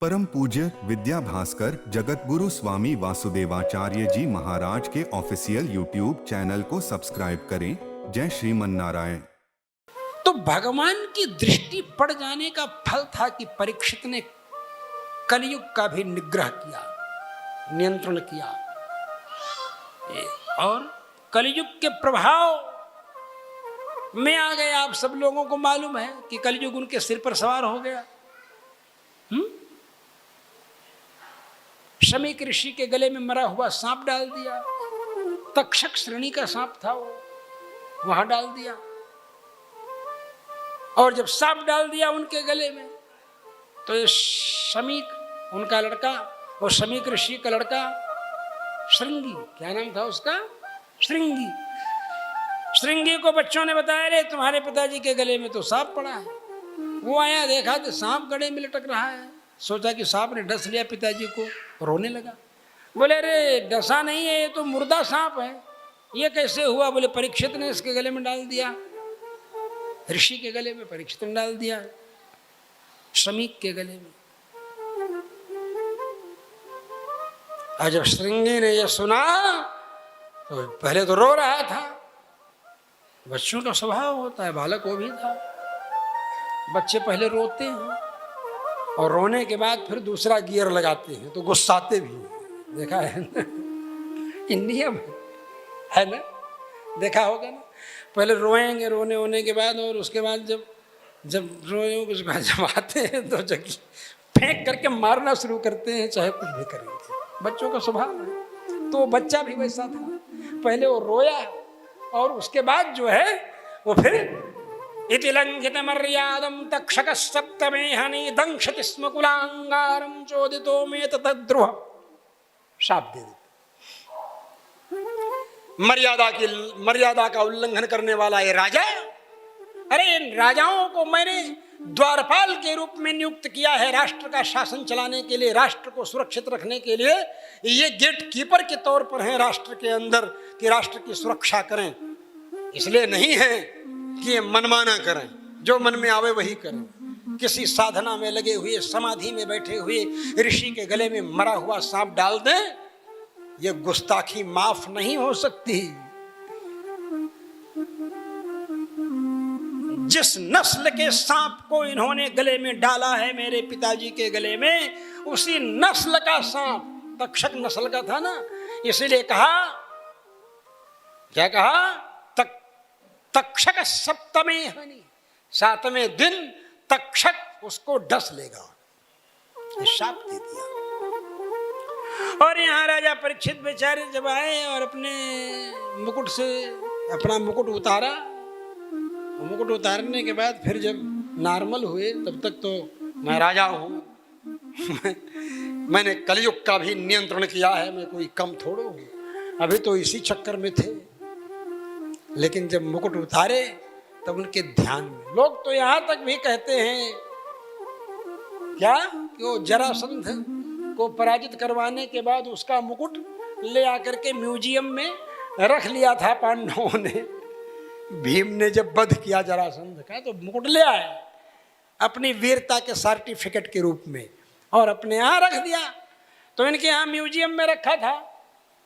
परम पूज्य विद्या भास्कर जगत गुरु स्वामी वासुदेवाचार्य जी महाराज के ऑफिशियल यूट्यूब चैनल को सब्सक्राइब करें। जय श्रीमन नारायण। तो भगवान की दृष्टि पड़ जाने का फल था कि परीक्षित ने कलयुग का भी निग्रह किया, नियंत्रण किया। और कलयुग के प्रभाव में आ गए। आप सब लोगों को मालूम है कि कलयुग उनके सिर पर सवार हो गया। शमीक ऋषि के गले में मरा हुआ सांप डाल दिया। तक्षक श्रेणी का सांप था, वो वहां डाल दिया। और जब सांप डाल दिया उनके गले में, तो ये शमीक उनका लड़का और शमीक ऋषि का लड़का श्रृंगी, क्या नाम था उसका, श्रृंगी। श्रृंगी को बच्चों ने बताया, रे तुम्हारे पिताजी के गले में तो सांप पड़ा है। वो आया, देखा तो सांप गले में लटक रहा है। सोचा कि सांप ने डस लिया पिताजी को, रोने लगा। बोले अरे डसा नहीं है, ये तो मुर्दा सांप है, ये कैसे हुआ? बोले परीक्षित ने इसके गले में डाल दिया, ऋषि के गले में परीक्षित ने डाल दिया, शमीक के गले में। और जब श्रृंगी ने यह सुना तो पहले तो रो रहा था। बच्चों का स्वभाव होता है, बालक वो भी था। बच्चे पहले रोते हैं और रोने के बाद फिर दूसरा गियर लगाते हैं, तो गुस्साते भी हैं। देखा है ना, नियम है ना, देखा होगा ना। पहले रोएंगे, रोने होने के बाद, और उसके बाद जब रोए उसके बाद जब आते हैं तो जगह फेंक करके मारना शुरू करते हैं, चाहे कुछ भी करेंगे। बच्चों का स्वभाव है। तो बच्चा भी वैसा था, पहले वो रोया और उसके बाद जो है वो फिर इति लंघित मर्यादम तक्षक सप्तमे हनि दंशति स्म कुलांगारम चोदितो में तद्रुह, शाप दे देते। मर्यादा का उल्लंघन करने वाला ये राजा, अरे इन राजाओं को मैंने द्वारपाल के रूप में नियुक्त किया है, राष्ट्र का शासन चलाने के लिए, राष्ट्र को सुरक्षित रखने के लिए। ये गेट कीपर के तौर पर हैं राष्ट्र के अंदर, कि राष्ट्र की सुरक्षा करें। इसलिए नहीं है कि ये मनमाना करें, जो मन में आवे वही करें। किसी साधना में लगे हुए, समाधि में बैठे हुए ऋषि के गले में मरा हुआ सांप डाल दें, ये गुस्ताखी माफ नहीं हो सकती। जिस नस्ल के सांप को इन्होंने गले में डाला है मेरे पिताजी के गले में, उसी नस्ल का सांप, तक्षक नस्ल का था ना, इसीलिए कहा, क्या कहा, तक्षक सप्तमे हनि, सातवें दिन तक्षक उसको डस लेगा, शाप दे दिया। और यहाँ राजा परीक्षित बेचारे जब आए और अपने मुकुट से अपना मुकुट उतारा, मुकुट उतारने के बाद फिर जब नॉर्मल हुए, तब तक तो मैं राजा हूँ, मैंने कलयुग का भी नियंत्रण किया है, मैं कोई कम थोड़ो हूँ। अभी तो इसी चक्कर में थे। लेकिन जब मुकुट उतारे तब उनके ध्यान में, लोग तो यहाँ तक भी कहते हैं क्या कि वो जरासंध को पराजित करवाने के बाद उसका मुकुट ले आकर के म्यूजियम में रख लिया था पांडवों ने। भीम ने जब वध किया जरासंध का, तो मुकुट ले आए अपनी वीरता के सर्टिफिकेट के रूप में और अपने यहाँ रख दिया। तो इनके यहाँ म्यूजियम में रखा था,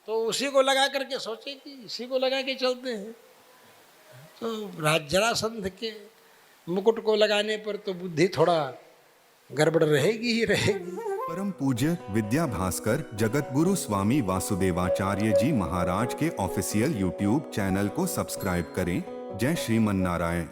तो उसी को लगा करके सोचे कि इसी को लगा के चलते हैं। तो जरासंध के मुकुट को लगाने पर तो बुद्धि थोड़ा गड़बड़ रहेगी ही रहेगी। परम पूज्य विद्या भास्कर जगत गुरु स्वामी वासुदेवाचार्य जी महाराज के ऑफिशियल यूट्यूब चैनल को सब्सक्राइब करें। जय श्रीमन नारायण।